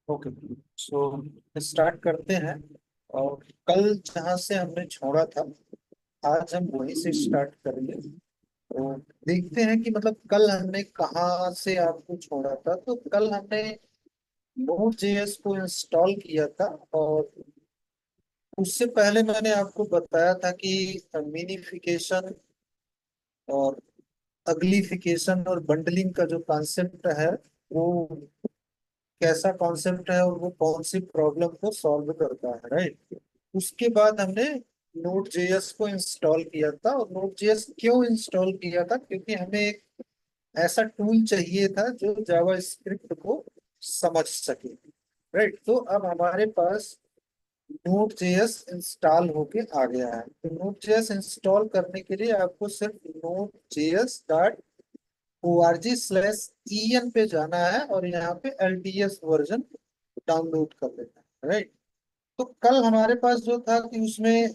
Okay, so start करते हैं। और कल जहाँ से हमने छोड़ा था, आज हम वहीं से स्टार्ट करेंगे। तो देखते हैं कि मतलब कल हमने कहाँ से आपको छोड़ा था। तो कल हमने नोड जेएस को इंस्टॉल किया था, और उससे पहले मैंने आपको बताया था कि मिनिफिकेशन और अगलीफिकेशन और बंडलिंग का जो कॉन्सेप्ट है, वो कैसा कॉन्सेप्ट है और वो कौन सी प्रॉब्लम को सॉल्व करता है, राइट। उसके बाद हमने नोड जेएस को इंस्टॉल किया था। और नोड जेएस क्यों इंस्टॉल किया था? क्योंकि हमें एक ऐसा टूल चाहिए था जो जावा स्क्रिप्ट को समझ सके, राइट। तो अब हमारे पास नोड जेएस इंस्टॉल होके आ गया है। तो नोड जेएस इंस्टॉल करने के लिए आपको सिर्फ नोड जेएस डॉट org/en पे जाना है और यहाँ पे LTS वर्जन डाउनलोड कर लेना है, राइट। तो कल हमारे पास जो था कि उसमें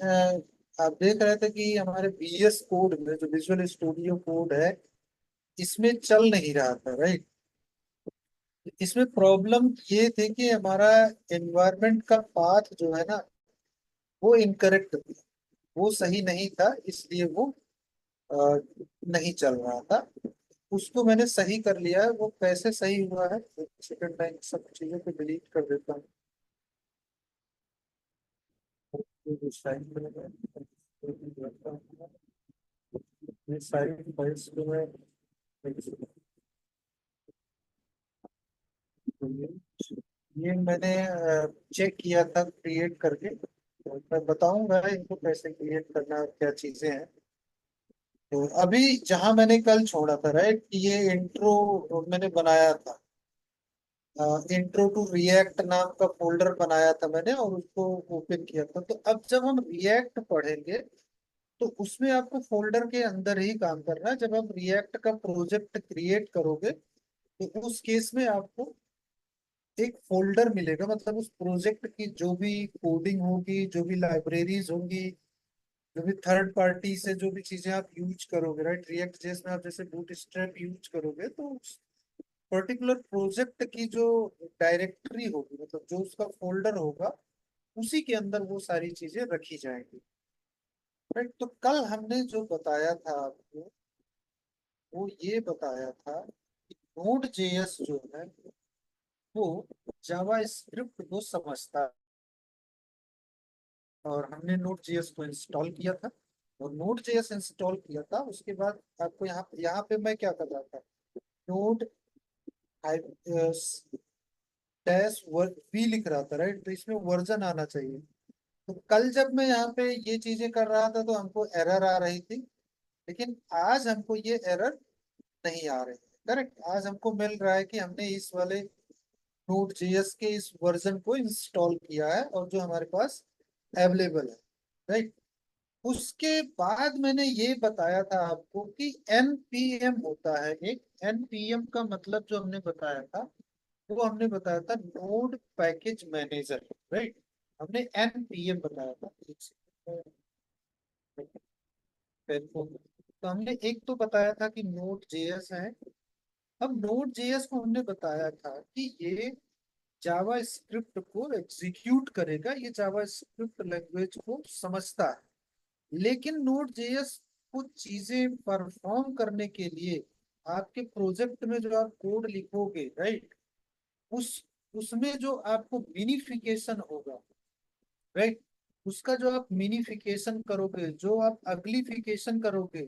आप देख रहे थे कि हमारे VS कोड में जो विजुअल स्टूडियो कोड है, इसमें चल नहीं रहा था, राइट। इसमें प्रॉब्लम ये थे कि हमारा एनवायरनमेंट का पाथ जो है ना, वो इनकरेक्ट था, वो सही नहीं था, इसलिए वो अ, नहीं चल रहा था। उसको मैंने सही कर लिया है। वो कैसे सही हुआ है, एक सेकंड टाइम सब चीजों को डिलीट कर देता हूँ। तो साइड में ये सारी फाइल्स को मैं ये मैंने चेक किया था क्रिएट करके। तो मैं बताऊंगा इनको कैसे क्रिएट करना है, क्या चीजें हैं। तो अभी जहां मैंने कल छोड़ा था, राइट, ये इंट्रो मैंने बनाया था। इंट्रो टू रिएक्ट नाम का फोल्डर बनाया था मैंने और उसको ओपन किया था। तो अब जब हम रिएक्ट पढ़ेंगे, तो उसमें आपको फोल्डर के अंदर ही काम करना है। जब आप रिएक्ट का प्रोजेक्ट क्रिएट करोगे, तो उस केस में आपको एक फोल्डर मिलेगा। मतलब उस प्रोजेक्ट की जो भी कोडिंग होगी, जो भी लाइब्रेरीज होंगी, जो भी थर्ड पार्टी से जो भी चीजें आप यूज करोगे, राइट, रिएक्ट जेएस में आप जैसे बूटस्ट्रैप यूज करोगे, तो पर्टिकुलर प्रोजेक्ट की जो डायरेक्टरी होगी, मतलब जो उसका फोल्डर होगा, उसी के अंदर वो सारी चीजें रखी जाएंगी, राइट। तो कल हमने जो बताया था आपको, वो ये बताया था कि नोड जेएस जो है, वो जावा स्क्रिप्ट को समझता है। और हमने नोड जेएस को इंस्टॉल किया था। और नोड जेएस इंस्टॉल किया था, उसके बाद आपको यहाँ यहाँ पे मैं क्या कर रहा था, नोड डैश वी लिख रहा था, राइट। तो इसमें वर्जन आना चाहिए। तो कल जब मैं यहाँ पे ये चीजें कर रहा था, तो हमको एरर आ रही थी। लेकिन आज हमको ये एरर नहीं आ रही है, करेक्ट। आज हमको मिल रहा है कि हमने इस वाले नोड जेएस के इस वर्जन को इंस्टॉल किया है और जो हमारे पास अवेलेबल है, राइट। उसके बाद मैंने ये बताया था आपको कि एनपीएम होता है एक। एनपीएम का मतलब जो हमने बताया था, वो हमने बताया था नोड पैकेज मैनेजर, राइट। हमने एनपीएम बताया था। एक सेकंड, पेन को। तो हमने एक तो बताया था कि नोड जेएस है। अब नोड जेएस को हमने बताया था कि ये जावा स्क्रिप्ट को एग्जीक्यूट करेगा, ये जावा स्क्रिप्ट लैंग्वेज को समझता है। लेकिन नोड जेएस कुछ चीजें परफॉर्म करने के लिए आपके प्रोजेक्ट में जो आप कोड लिखोगे, राइट, उस उसमें जो आपको मिनिफिकेशन होगा, राइट, उसका जो आप मिनिफिकेशन करोगे, जो आप अगलीफिकेशन करोगे,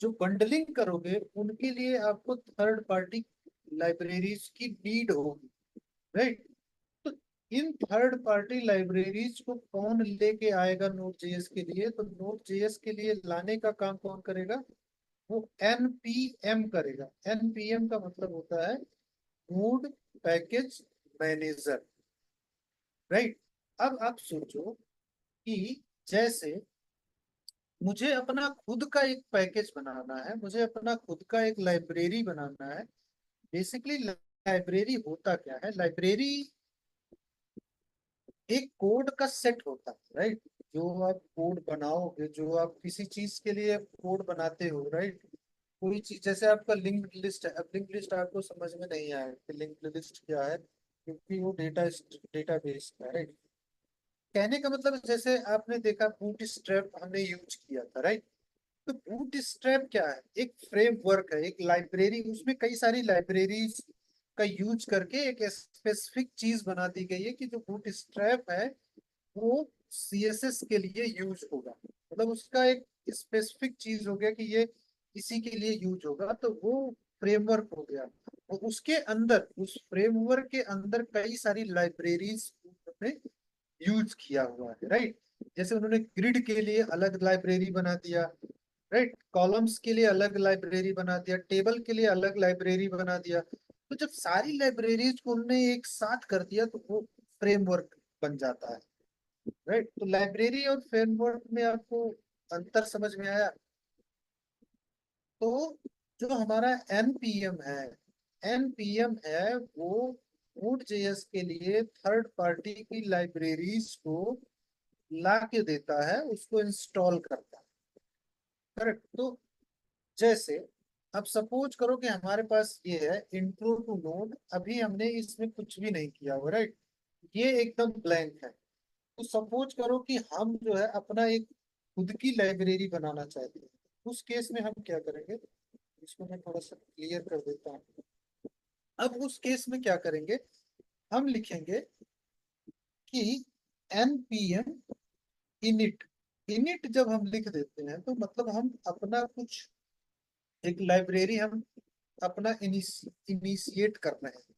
जो बंडलिंग करोगे, उनके लिए आपको थर्ड पार्टी लाइब्रेरीज की नीड होगी, राइट। तो इन थर्ड पार्टी लाइब्रेरीज को कौन लेके आएगा नोड जेएस के लिए? तो नोड जेएस के लिए लाने का काम कौन करेगा? वो एनपीएम करेगा। एनपीएम का मतलब होता है नोड पैकेज मैनेजर, राइट। अब आप सोचो कि जैसे मुझे अपना खुद का एक पैकेज बनाना है, मुझे अपना खुद का एक लाइब्रेरी बनाना है। बेसिकली लाइब्रेरी होता क्या है? लाइब्रेरी एक कोड का सेट होता है, राइट। जो आप कोड बनाओगे, जो आप किसी चीज के लिए कोड बनाते हो, राइट। कोई चीज जैसे आपका लिंक्ड लिस्ट है। अब लिंक्ड लिस्ट आपको समझ में नहीं आया कि लिंक्ड लिस्ट क्या है, क्योंकि वो डेटाबेस है, राइट। कहने का मतलब जैसे आपने देखा बूट स्ट्रैप हमने यूज किया था, राइट। तो बूट स्ट्रैप क्या है, एक फ्रेमवर्क है, एक लाइब्रेरी, उसमें कई सारी लाइब्रेरीज का यूज करके एक स्पेसिफिक चीज बना दी गई है कि जो बूट स्ट्रैप है वो सीएसएस के लिए यूज होगा, मतलब उसका एक स्पेसिफिक चीज हो गया कि ये इसी के लिए यूज होगा, तो वो फ्रेमवर्क हो गया। और उसके अंदर, उस फ्रेमवर्क के अंदर कई सारी लाइब्रेरीज में यूज किया हुआ है, राइट। जैसे उन्होंने ग्रिड के लिए अलग लाइब्रेरी बना दिया, राइट, कॉलम्स के लिए अलग लाइब्रेरी बना दिया, टेबल के लिए अलग लाइब्रेरी बना दिया। तो जब सारी लाइब्रेरीज को उन्होंने एक साथ कर दिया तो वो फ्रेमवर्क बन जाता है, राइट। तो लाइब्रेरी और फ्रेमवर्क में आपको अंतर समझ में आया। तो जो हमारा एनपीएम है, एनपीएम है वो नोड जेएस के लिए थर्ड पार्टी की लाइब्रेरीज को ला के देता है, उसको इंस्टॉल करता है, करेक्ट। तो जैसे अब सपोज करो कि हमारे पास ये है इंट्रो टू नोड, अभी हमने इसमें कुछ भी नहीं किया हुआ, राइट, ये एकदम ब्लैंक है। तो सपोज करो कि हम जो है अपना एक खुद की लाइब्रेरी बनाना चाहते हैं, उस केस में हम क्या करेंगे, इसको मैं थोड़ा सा क्लियर कर देता हूँ। अब उस केस में क्या करेंगे, हम लिखेंगे कि npm init। init जब हम लिख देते हैं तो मतलब हम अपना कुछ एक लाइब्रेरी हम अपना इनिशिएट कर रहे हैं,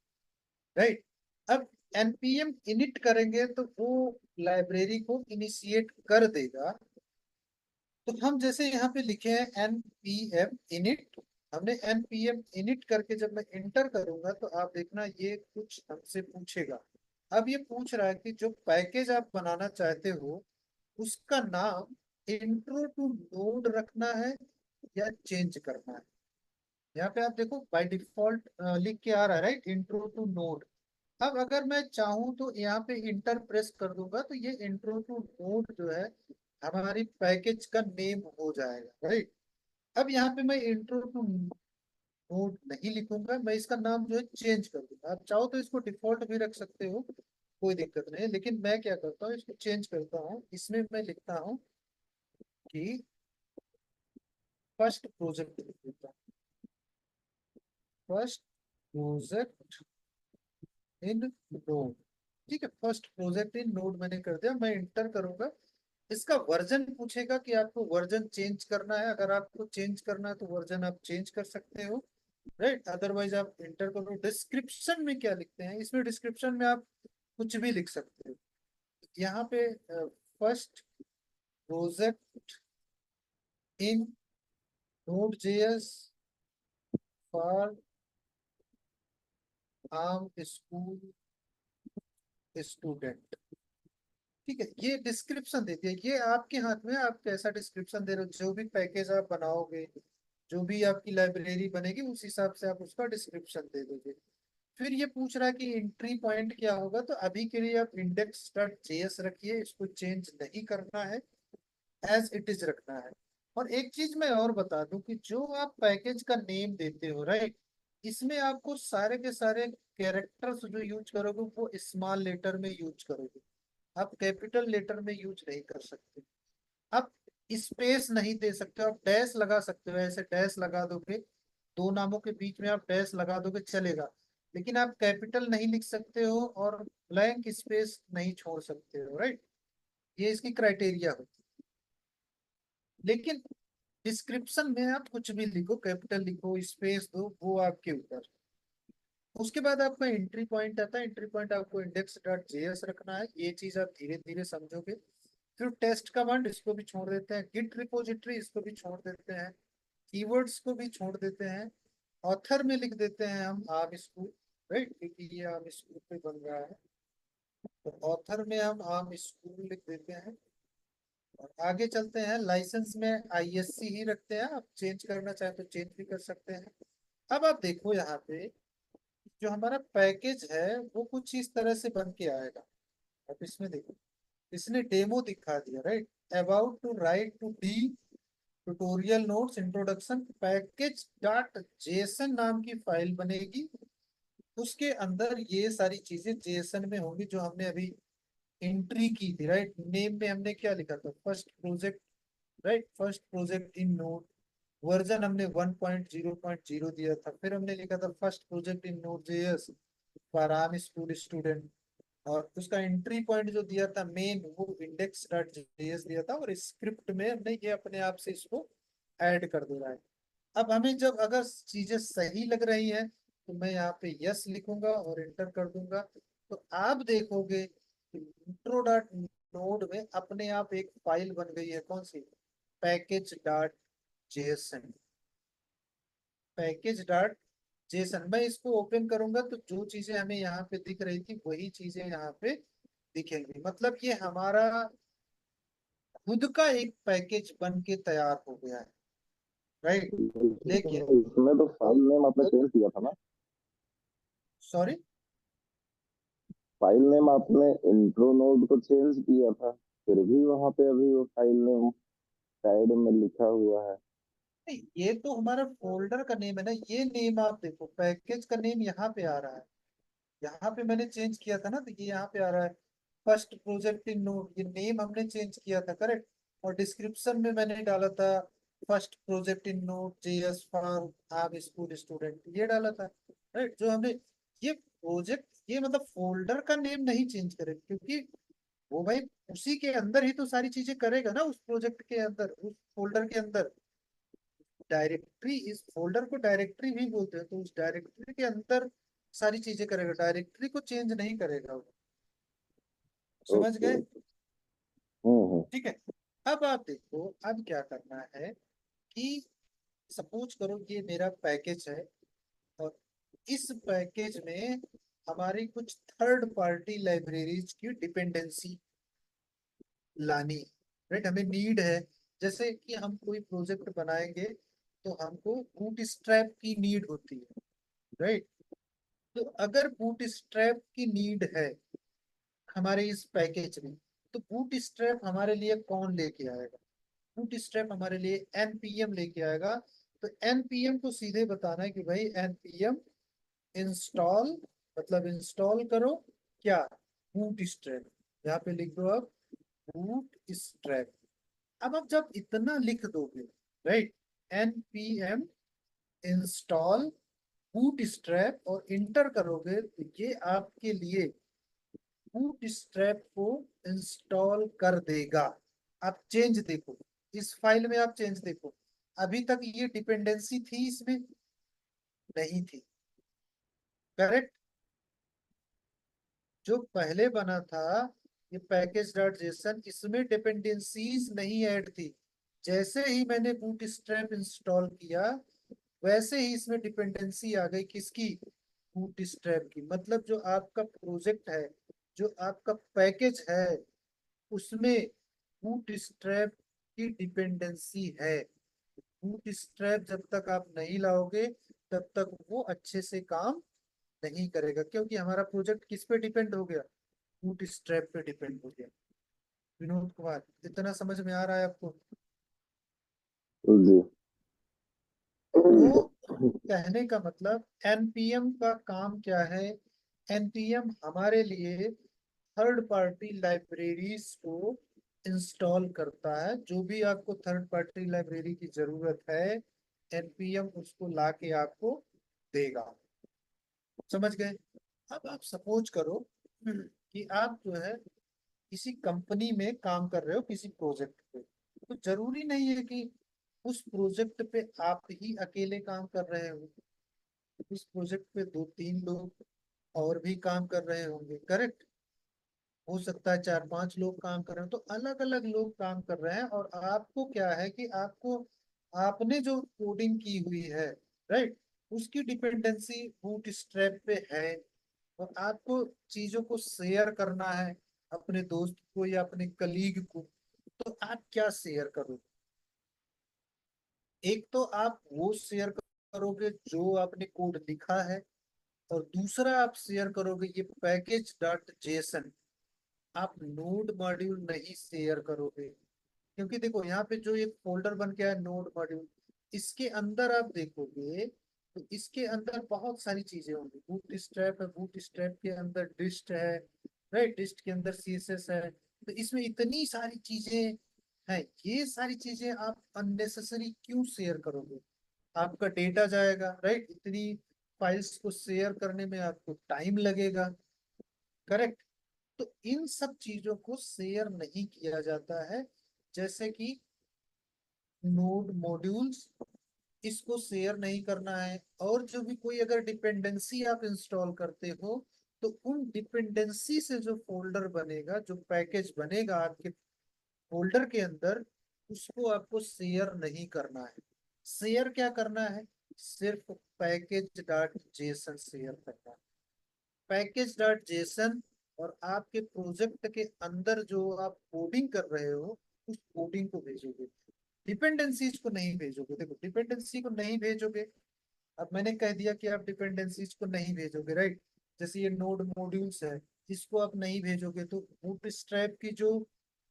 राइट। अब npm init करेंगे तो वो लाइब्रेरी को इनिशिएट कर देगा। तो हम जैसे यहाँ पे लिखे हैं npm init, हमने npm init करके जब मैं इंटर करूंगा तो आप देखना ये कुछ हमसे पूछेगा। अब ये पूछ रहा है कि जो पैकेज आप बनाना चाहते हो उसका नाम इंट्रो टू नोड रखना है या चेंज करना है। यहाँ पे आप देखो बाय डिफॉल्ट लिख के आ रहा है, राइट, इंट्रो टू नोड। अब अगर मैं चाहूँ तो यहाँ पे इंटर प्रेस कर दूंगा तो ये इंट्रो टू नोड जो है हमारी पैकेज का नेम हो जाएगा, राइट। अब यहाँ पे मैं इंट्रो टू नोड नहीं लिखूंगा, मैं इसका नाम जो है चेंज कर दूंगा। आप चाहो तो इसको डिफॉल्ट भी रख सकते हो, कोई दिक्कत नहीं है, लेकिन मैं क्या करता हूँ इसको चेंज करता हूँ। इसमें मैं लिखता हूँ कि फर्स्ट प्रोजेक्ट लिख देता हूँ, फर्स्ट प्रोजेक्ट इन नोड। ठीक है, फर्स्ट प्रोजेक्ट इन नोड मैंने कर दिया, मैं इंटर करूंगा। इसका वर्जन पूछेगा कि आपको वर्जन चेंज करना है, अगर आपको चेंज करना है तो वर्जन आप चेंज कर सकते हो, राइट। अदरवाइज आप इंटर करो। डिस्क्रिप्शन में क्या लिखते हैं, इसमें डिस्क्रिप्शन में आप कुछ भी लिख सकते हो। यहाँ पे first project in node JS for arm school student. ठीक है, ये डिस्क्रिप्शन दे दिया, ये आपके हाथ में है, आप कैसा डिस्क्रिप्शन दे रहे हो। जो भी पैकेज आप बनाओगे, जो भी आपकी लाइब्रेरी बनेगी उस हिसाब से आप उसका डिस्क्रिप्शन दे दोगे। फिर ये पूछ रहा है कि एंट्री पॉइंट क्या होगा, तो अभी के लिए आप इंडेक्स डॉट जेएस रखिए, इसको चेंज नहीं करना है, एज इट इज रखना है। और एक चीज मैं और बता दूं कि जो आप पैकेज का नेम देते हो, राइट, इसमें आपको सारे के सारे कैरेक्टर्स जो यूज करोगे वो स्मॉल लेटर में यूज करोगे, आप कैपिटल लेटर में यूज नहीं कर सकते। आप स्पेस नहीं दे सकते, आप डैश लगा सकते हो, ऐसे डैश लगा दोगे, दो नामों के बीच में आप डैश लगा दोगे चलेगा, लेकिन आप कैपिटल नहीं लिख सकते हो और ब्लैंक स्पेस नहीं छोड़ सकते हो, राइट। ये इसकी क्राइटेरिया होती है। लेकिन डिस्क्रिप्शन में आप कुछ भी लिखो, कैपिटल लिखो, स्पेस दो, वो आपके ऊपर। उसके बाद आपका एंट्री पॉइंट आता है, एंट्री पॉइंट आपको इंडेक्स डॉट जेएस रखना है, ये चीज आप धीरे धीरे समझोगे। फिर टेस्ट कमांड, इसको भी छोड़ देते हैं, गिट रिपोजिटरी इसको भी छोड़ देते हैं, कीवर्ड्स को भी छोड़ देते हैं, ऑथर में लिख देते हैं हम आम स्कूल, राइट, क्योंकि ये आम स्कूल पे बन रहा है, तो ऑथर में हम आम स्कूल लिख देते हैं। और आगे चलते हैं, लाइसेंस में आईएससी ही रखते हैं, आप चेंज करना चाहे तो चेंज भी कर सकते हैं। अब आप देखो यहाँ पे जो हमारा पैकेज है वो कुछ इस तरह से बन के आएगा। अब इसमें देखो, इसने डेमो दिखा दिया, right, about to write to the tutorial notes introduction package dot JSON नाम की फाइल बनेगी, उसके अंदर ये सारी चीजें जेएसएन में होंगी जो हमने अभी एंट्री की थी, राइट। नेम में हमने क्या लिखा था, first project, right, first project in node. Version हमने 1.0.0 दिया था। फिर हमने लिखा था first project in node JS for arm school student. और उसका एंट्री पॉइंट जो दिया था मेन, वो इंडेक्स डॉट जेएस दिया था। और स्क्रिप्ट में हमने ये अपने आप से इसको ऐड कर दिया है। अब हमें जब अगर चीजें सही लग रही है तो मैं यहाँ पे यस लिखूंगा और एंटर कर दूंगा। तो आप देखोगे इंट्रो डॉट नोड में अपने आप एक फाइल बन गई है, कौन सी, package dot JSON. Package dot JSON, मैं इसको ओपन करूंगा तो जो चीजें हमें यहाँ पे दिख रही थी वही चीजें यहाँ पे दिखेंगी। मतलब ये हमारा खुद का एक पैकेज बन के तैयार हो गया है, राइट। लेकिन इसमें तो फाइल नेम आपने चेंज किया था ना। सॉरी, फाइल नेम आपने इंट्रो नोड को चेंज किया था, फिर भी वहां पे अभी वो फाइल नेम साइड में लिखा हुआ है। नहीं ये तो हमारा फोल्डर का नेम है ना। ये नेम आप देखो, पैकेज का नेम यहाँ पे आ रहा है। यहाँ पे मैंने चेंज किया था ना, तो ये यहाँ पे आ रहा है फर्स्ट प्रोजेक्ट इन नोड। ये नेम हमने चेंज किया था, करेक्ट। और डिस्क्रिप्शन में मैंने डाला था first project in node JS for arm school student, ये डाला था, राइट। जो हमने ये प्रोजेक्ट, ये मतलब फोल्डर का नेम नहीं चेंज करे, क्योंकि वो भाई उसी के अंदर ही तो सारी चीजें करेगा ना, उस प्रोजेक्ट के अंदर, उस फोल्डर के अंदर। डायरेक्टरी, इस फोल्डर को डायरेक्टरी भी बोलते हैं, तो उस डायरेक्टरी के अंदर सारी चीजें करेगा, डायरेक्टरी को चेंज नहीं करेगा वो। समझ ओके। गए? हम्म। ठीक है। अब आप देखो, अब क्या करना है कि सपोज करो ये मेरा पैकेज है, और इस पैकेज में हमारी कुछ थर्ड पार्टी लाइब्रेरीज की डिपेंडेंसी लानी है, राइट। हमें नीड है, जैसे कि हम कोई प्रोजेक्ट बनाएंगे तो हमको बूटस्ट्रैप की नीड होती है, राइट। तो अगर बूटस्ट्रैप की नीड है हमारे इस पैकेज में, तो बूटस्ट्रैप हमारे लिए कौन लेके आएगा? बूटस्ट्रैप हमारे लिए एनपीएम लेके आएगा। तो एनपीएम को सीधे बताना है कि भाई एनपीएम इंस्टॉल, मतलब इंस्टॉल करो क्या, बूटस्ट्रैप। यहाँ पे लिख दो अब बूटस्ट्रैप। अब आप जब इतना लिख दोगे, राइट, npm इंस्टॉल बूटस्ट्रैप और इंटर करोगे, तो ये आपके लिए बूटस्ट्रैप को इंस्टॉल कर देगा। आप चेंज देखो, इस फाइल में आप चेंज देखो। अभी तक ये डिपेंडेंसी थी इसमें, नहीं थी, करेक्ट। जो पहले बना था ये पैकेज डॉट जेसन, इसमें डिपेंडेंसीज नहीं ऐड थी। जैसे ही मैंने बूटस्ट्रैप इंस्टॉल किया, वैसे ही इसमें डिपेंडेंसी आ गई, किसकी, बूटस्ट्रैप की। मतलब जो आपका प्रोजेक्ट है, जो आपका पैकेज है, उसमें बूटस्ट्रैप की डिपेंडेंसी है। बूटस्ट्रैप जब तक आप नहीं लाओगे तब तक वो अच्छे से काम नहीं करेगा, क्योंकि हमारा प्रोजेक्ट किस पे डिपेंड हो गया, बूटस्ट्रैप पे डिपेंड हो गया। विनोद कुमार, इतना समझ में आ रहा है आपको? जी। तो कहने का मतलब एनपीएम का काम क्या है, एनपीएम हमारे लिए थर्ड पार्टी लाइब्रेरीज को इंस्टॉल करता है। जो भी आपको थर्ड पार्टी लाइब्रेरी की जरूरत है, एनपीएम उसको ला के आपको देगा। समझ गए? अब आप सपोज करो कि आप जो है किसी कंपनी में काम कर रहे हो, किसी प्रोजेक्ट पे। तो जरूरी नहीं है कि उस प्रोजेक्ट पे आप ही अकेले काम कर रहे हो। उस प्रोजेक्ट पे दो तीन लोग और भी काम कर रहे होंगे, करेक्ट। हो सकता है चार पांच लोग काम कर रहे हो, तो अलग अलग लोग काम कर रहे हैं। और आपको क्या है कि आपको, आपने जो कोडिंग की हुई है, राइट, उसकी डिपेंडेंसी बूटस्ट्रैप पे है। और आपको चीजों को शेयर करना है अपने दोस्त को या अपने कलीग को। तो आप क्या शेयर करोगे? एक तो आप वो शेयर करोगे जो आपने कोड लिखा है, और दूसरा आप शेयर करोगे ये पैकेज डॉट जेसन। आप नोड मॉड्यूल नहीं शेयर करोगे, क्योंकि देखो यहाँ पे जो एक फोल्डर बन गया है नोड मॉड्यूल, इसके अंदर आप देखोगे तो इसके अंदर बहुत सारी चीजें होंगी। बूट स्ट्रैप है, बूट स्ट्रैप के अंदर डिस्ट है, राइट, डिस्ट के अंदर सीएसएस है। तो इसमें इतनी सारी चीजें हैं, ये सारी चीजें आप अननेसेसरी क्यों शेयर करोगे? आपका डेटा जाएगा, राइट, इतनी फाइल्स को शेयर करने में आपको टाइम लगेगा, करेक्ट। तो इन सब चीजों को शेयर नहीं किया जाता है। जैसे कि नोड मॉड्यूल्स, इसको शेयर नहीं करना है। और जो भी कोई अगर डिपेंडेंसी आप इंस्टॉल करते हो, तो उन डिपेंडेंसी से जो फोल्डर बनेगा, जो पैकेज बनेगा आपके फोल्डर के अंदर, उसको आपको शेयर नहीं करना है। शेयर क्या करना है? सिर्फ पैकेज डॉट जेसन शेयर करना है। Package dot Jason. और आपके प्रोजेक्ट के अंदर जो आप कोडिंग कर रहे हो, उस कोडिंग को भेजोगे, डिपेंडेंसीज को नहीं भेजोगे। देखो, डिपेंडेंसी को नहीं भेजोगे। अब मैंने कह दिया कि आप डिपेंडेंसीज को नहीं भेजोगे, राइट। जैसे ये नोड मॉड्यूल्स है, इसको आप नहीं भेजोगे, तो बूटस्ट्रैप की जो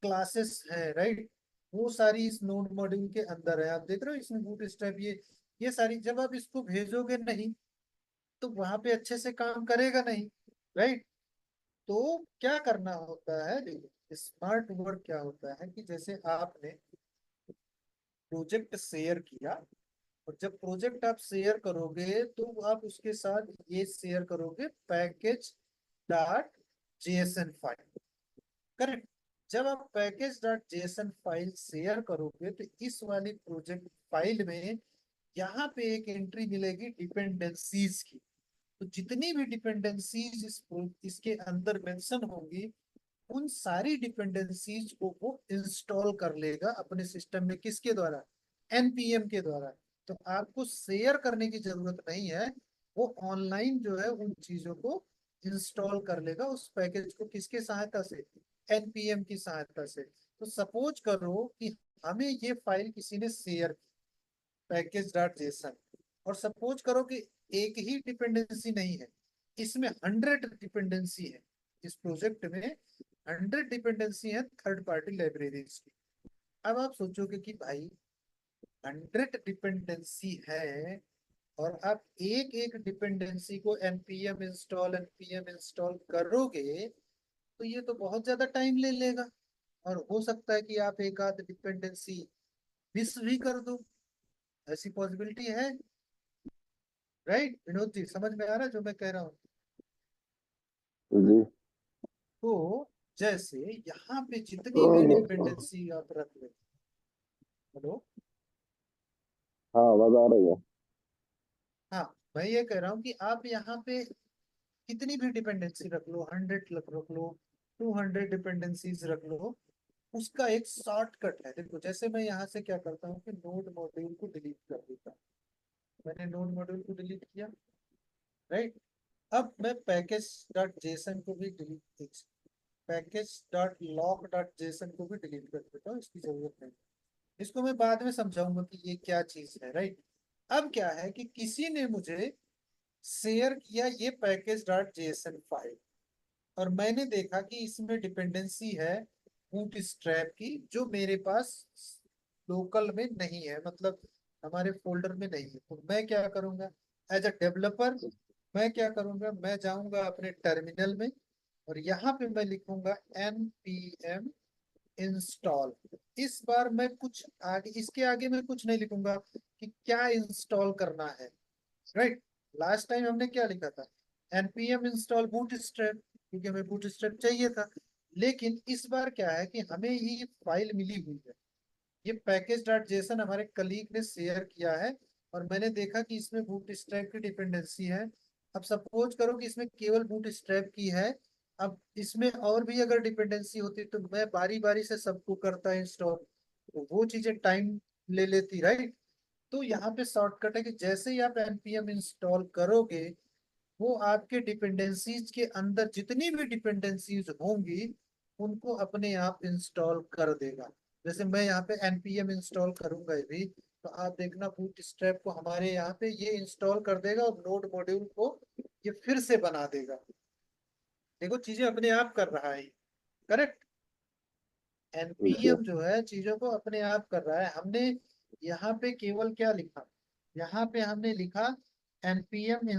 क्लासेस है, राइट, वो सारी इस नोड मॉड्यूल के अंदर है। आप देख रहे हो इसमें बूटस्ट्रैप, ये सारी जब आप इसको भेजोगे नहीं, तो वहां पे अच्छे से काम करेगा नहीं, राइट। तो क्या करना होता है? देखो, स्मार्ट वर्क क्या होता है कि जैसे आपने प्रोजेक्ट शेयर किया, और जब प्रोजेक्ट आप शेयर करोगे, तो आप उसके साथ ये शेयर करोगे package dot JSON file, correct. जब आप package dot JSON file share करोगे, तो इस वाली प्रोजेक्ट फाइल में यहाँ पे एक एंट्री मिलेगी डिपेंडेंसीज की। तो जितनी भी डिपेंडेंसीज इसके अंदर मेंशन होंगी, उन सारी डिपेंडेंसीज को वो इंस्टॉल कर लेगा अपने सिस्टम में। किसके द्वारा? एनपीएम के द्वारा। तो आपको शेयर करने की जरूरत नहीं है, वो ऑनलाइन जो है उन चीजों को इंस्टॉल कर लेगा, उस पैकेज को। किसके सहायता से? एनपीएम की सहायता से। तो सपोज करो कि हमें ये फाइल किसी ने शेयर की, पैकेज डॉट जेसन, और सपोज करो कि एक ही डिपेंडेंसी नहीं है, इसमें 100 डिपेंडेंसी है। इस प्रोजेक्ट में 100 डिपेंडेंसी है थर्ड पार्टी लाइब्रेरीज की। अब आप सोचोगे कि भाई 100 डिपेंडेंसी है, और आप एक एक डिपेंडेंसी को npm इंस्टॉल करोगे, तो ये तो बहुत ज्यादा टाइम ले लेगा। और हो सकता है कि आप एक आध डिपेंडेंसी मिस भी कर दो, ऐसी पॉसिबिलिटी है, राइट। विनोद जी, समझ में आ रहा है जो मैं कह रहा हूँ? जी। तो जैसे यहाँ पे जितनी भी हाँ, डिपेंडेंसी आप रख ले। हेलो। आवाज आ रही है। हाँ, मैं ये कह रहा हूँ कि आप यहाँ पे कितनी भी डिपेंडेंसी रख लो, 100 रख लो, 200 डिपेंडेंसीज रख लो, उसका एक शॉर्टकट है। देखो, जैसे मैं यहाँ से क्या करता हूँ कि नोड मॉड्यूल को डिलीट कर देता हूँ। मैंने नोड मॉड्यूल को डिलीट किया, राइट। अब मैं पैकेज डॉट जेसन को भी delete, package dot log dot JSON को भी डिलीट कर देता हूँ, इसकी जरूरत नहीं। इसको मैं बाद में समझाऊंगा कि ये क्या चीज है, राइट। अब क्या है कि किसी ने मुझे शेयर किया ये पैकेज डॉट जेएसएन फाइल, और मैंने देखा कि इसमें डिपेंडेंसी है बूट स्ट्रैप की, जो मेरे पास लोकल में नहीं है, मतलब हमारे फोल्डर में नहीं है। तो मैं क्या करूंगा? एज अ डेवलपर मैं क्या करूंगा? मैं जाऊंगा अपने टर्मिनल में, और यहाँ पे मैं लिखूंगा npm इंस्टॉल। इस बार मैं कुछ आगे, इसके आगे मैं कुछ नहीं लिखूंगा कि क्या इंस्टॉल करना है, राइट। लास्ट टाइम हमने क्या लिखा था? npm इंस्टॉल बूटस्ट्रैप, क्योंकि हमें बूटस्ट्रैप चाहिए था। लेकिन इस बार क्या है कि हमें ये फाइल मिली हुई है, ये पैकेज डॉट जेसन हमारे कलीग ने शेयर किया है, और मैंने देखा कि इसमें बूटस्ट्रैप की डिपेंडेंसी है। अब सपोज करो कि इसमें केवल बूटस्ट्रैप की है। अब इसमें और भी अगर डिपेंडेंसी होती, तो मैं बारी बारी से सबको करता इंस्टॉल, तो वो चीजें टाइम ले लेती, राइट। तो यहाँ पे शॉर्टकट है कि जैसे ही आप npm इंस्टॉल करोगे, वो आपके डिपेंडेंसीज के अंदर जितनी भी डिपेंडेंसीज होंगी, उनको अपने आप इंस्टॉल कर देगा। जैसे मैं यहाँ पे npm इंस्टॉल करूंगा अभी, तो आप देखना बूटस्ट्रैप को हमारे यहाँ पे ये इंस्टॉल कर देगा, और नोड मॉड्यूल को ये फिर से बना देगा। देखो, चीजें अपने आप कर रहा है, करेक्ट। जी। एनपीएम जो है चीजों को अपने आप कर रहा है। हमने यहाँ पे केवल क्या लिखा? यहाँ पे हमने लिखा एनपीएम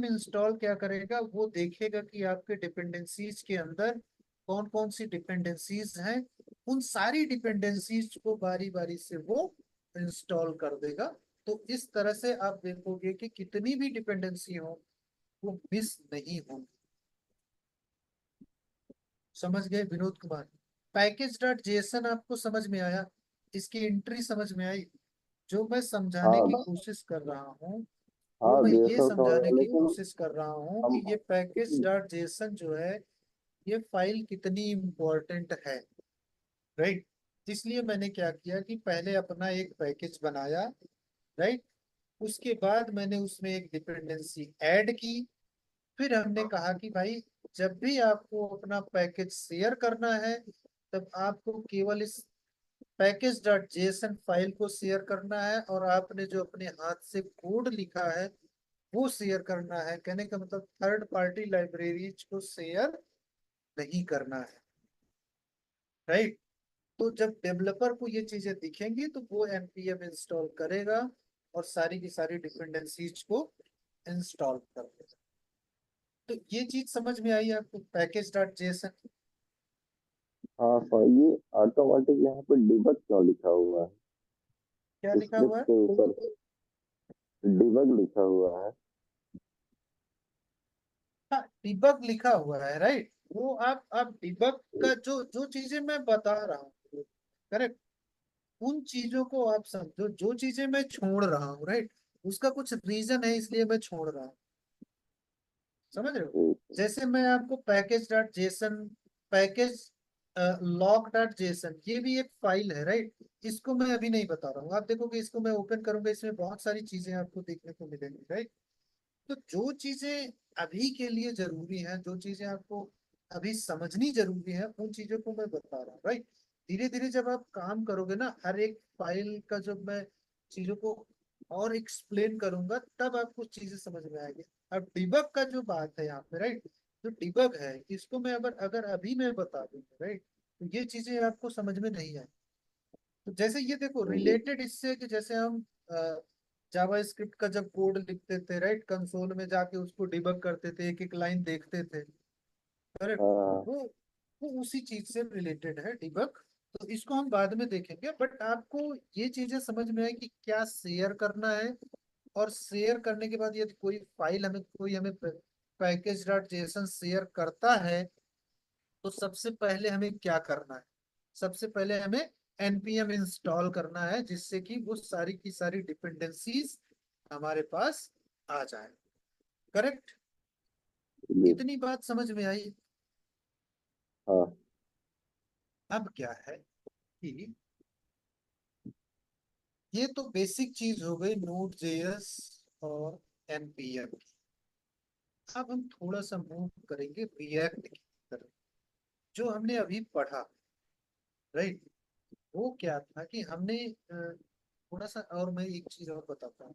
इंस्टॉल क्या करेगा, वो देखेगा कि आपके डिपेंडेंसीज के अंदर कौन कौन सी डिपेंडेंसीज हैं, उन सारी डिपेंडेंसीज को बारी बारी से वो इंस्टॉल कर देगा। तो इस तरह से आप देखोगे कि कितनी भी डिपेंडेंसी हो वो मिस नहीं होगी। समझ गए Vinod Kumar? Package dot Jason आपको समझ में आया? इसकी एंट्री समझ में आई? जो मैं समझाने की हाँ। कोशिश कर रहा हूँ, वो हाँ मैं ये जेसन समझ समझाने गया, की लेकिन कोशिश कर रहा हूँ हम कि ये पैकेज डॉट जेसन जो है, ये फाइल कितनी इम्पोर्टेंट है, राइट? इसलिए मैंने क्या किया कि पहले अपना एक पैकेज बनाया, राइट? उसके बाद मैंने उसमें एक डिपेंडेंसी ऐड की। फिर हमने कहा कि भाई, जब भी आपको अपना पैकेज शेयर करना है, तब आपको केवल इस पैकेज डॉट जेसन फाइल को शेयर करना है, और आपने जो अपने हाथ से कोड लिखा है वो शेयर करना है। कहने का मतलब थर्ड पार्टी लाइब्रेरीज को शेयर नहीं करना है, राइट? तो जब डेवलपर को ये चीजें दिखेंगी तो वो npm इंस्टॉल करेगा और सारी की सारी डिपेंडेंसीज को इंस्टॉल कर देगा। तो ये चीज समझ में आई आपको, पैकेज डॉट जेसन? हाँ ये ऑटोमेटिक यहाँ पे डिबग क्यों लिखा हुआ क्या है, लिखा स्क्रिप्ट हुआ है? के ऊपर डिबग लिखा हुआ है। हाँ, डिबग लिखा हुआ है, राइट? वो आप डिबग का जो जो चीजें मैं बता रहा हूँ, करेक्ट, उन चीजों को आप समझो। जो चीजें मैं छोड़ रहा हूँ, राइट, उसका कुछ रीजन है, इसलिए मैं छोड़ रहा हूँ। समझ रहे हो? ठीक। जैसे मैं आपको package dot Jason, package log dot JSON, ये भी एक फाइल है, राइट? इसको मैं अभी नहीं बता रहा हूँ। आप देखोगे, इसको मैं ओपन करूंगा, इसमें बहुत सारी चीजें आपको देखने को मिलेंगी, राइट? तो जो चीजें अभी के लिए जरूरी हैं, जो चीजें आपको अभी समझनी जरूरी है, उन चीजों को मैं बता रहा हूँ, राइट? धीरे धीरे जब आप काम करोगे ना, हर एक फाइल का जब मैं चीजों को और एक्सप्लेन करूंगा, तब आपको चीजें समझ में आएगी। अब डिबग का जो बात है यहाँ पे, राइट, जो डिबग है, इसको मैं अगर अगर अभी मैं बता दूंगा, राइट, तो ये चीजें आपको समझ में नहीं आए। तो जैसे ये देखो, जी। रिलेटेड इससे कि जैसे हम जावा स्क्रिप्ट का जब कोड लिखते थे, राइट, कंसोल में जाके उसको डिबग करते थे, एक एक लाइन देखते थे, करेक्ट? हाँ। वो वो उसी चीज से रिलेटेड है डिबग। तो इसको हम बाद में देखेंगे, बट आपको ये चीजें समझ में आए कि क्या शेयर करना है, और शेयर करने के बाद यदि कोई फाइल हमें, कोई हमें पैकेज डॉट जेसन शेयर करता है, तो सबसे पहले हमें क्या करना है? सबसे पहले हमें npm इंस्टॉल करना है, जिससे कि वो सारी की सारी डिपेंडेंसीज हमारे पास आ जाए। करेक्ट? जी। इतनी बात समझ में आई? हाँ। अब क्या है कि ये तो बेसिक चीज हो गई नोड जेएस और npm की। अब हम थोड़ा सा मूव करेंगे रिएक्ट की तरफ, जो हमने अभी पढ़ा, राइट? वो क्या था कि हमने थोड़ा सा, और मैं एक चीज और बताता हूँ।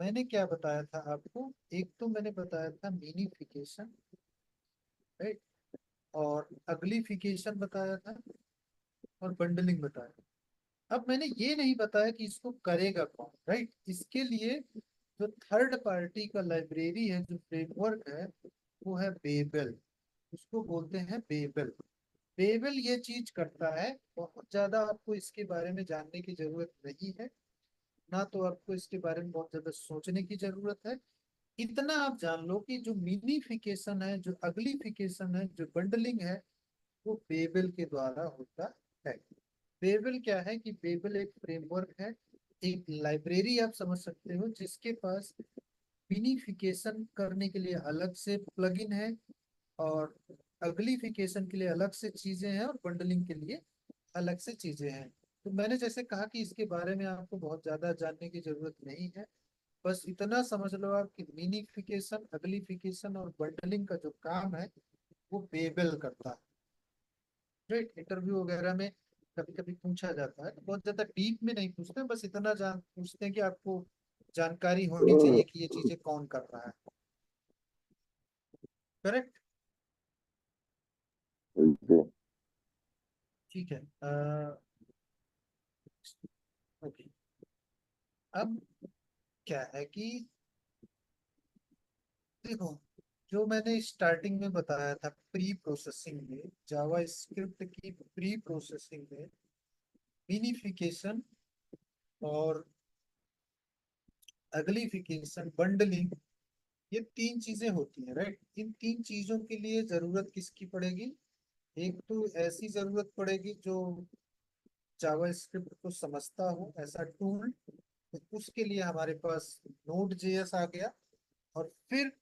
मैंने क्या बताया था आपको? एक तो मैंने बताया था मिनिफिकेशन, राइट, और अगलीफिकेशन बताया था, और बंडलिंग बताया। अब मैंने ये नहीं बताया कि इसको करेगा कौन, राइट? इसके लिए जो थर्ड पार्टी का लाइब्रेरी है, जो फ्रेमवर्क है, वो है बेबल। उसको बोलते हैं बेबल। बेबल ये चीज करता है। बहुत ज्यादा आपको इसके बारे में जानने की जरूरत नहीं है, ना तो आपको इसके बारे में बहुत ज्यादा सोचने की जरूरत है। इतना आप जान लो कि जो मिनीफिकेशन है, जो अगलीफिकेशन है, जो बंडलिंग है, वो बेबल के द्वारा होता है। बेबल क्या है कि बेबल एक फ्रेमवर्क है, एक लाइब्रेरी आप समझ सकते हो, जिसके पास मिनीफिकेशन करने के लिए अलग से प्लगइन है, और अगलीफिकेशन के लिए अलग से चीजें हैं, और बंडलिंग के लिए अलग से चीजें हैं। तो मैंने जैसे कहा कि इसके बारे में आपको बहुत ज्यादा जानने की जरूरत नहीं है। बस इतना समझ लो आप कि मिनिफिकेशन, अगलीफिकेशन और बंडलिंग का जो काम है, वो बेबल करता है, राइट? इंटरव्यू वगैरह में कभी कभी पूछा जाता है, तो बहुत ज्यादा डीप में नहीं पूछते, बस इतना जान पूछते हैं कि आपको जानकारी होनी चाहिए कि ये चीजें कौन कर रहा है। करेक्ट? जी। ठीक है। ओके। अब क्या है कि देखो, जो मैंने स्टार्टिंग में बताया था, प्री प्रोसेसिंग में, जावा स्क्रिप्ट की प्री प्रोसेसिंग में मिनिफिकेशन और अगलीफिकेशन, बंडलिंग, ये तीन चीजें होती हैं, राइट। इन तीन चीजों के लिए जरूरत किसकी पड़ेगी? एक तो ऐसी जरूरत पड़ेगी जो जावा स्क्रिप्ट को समझता हो, ऐसा टूल। तो उसके लिए हमारे पास नोड जेएस आ गया। और फिर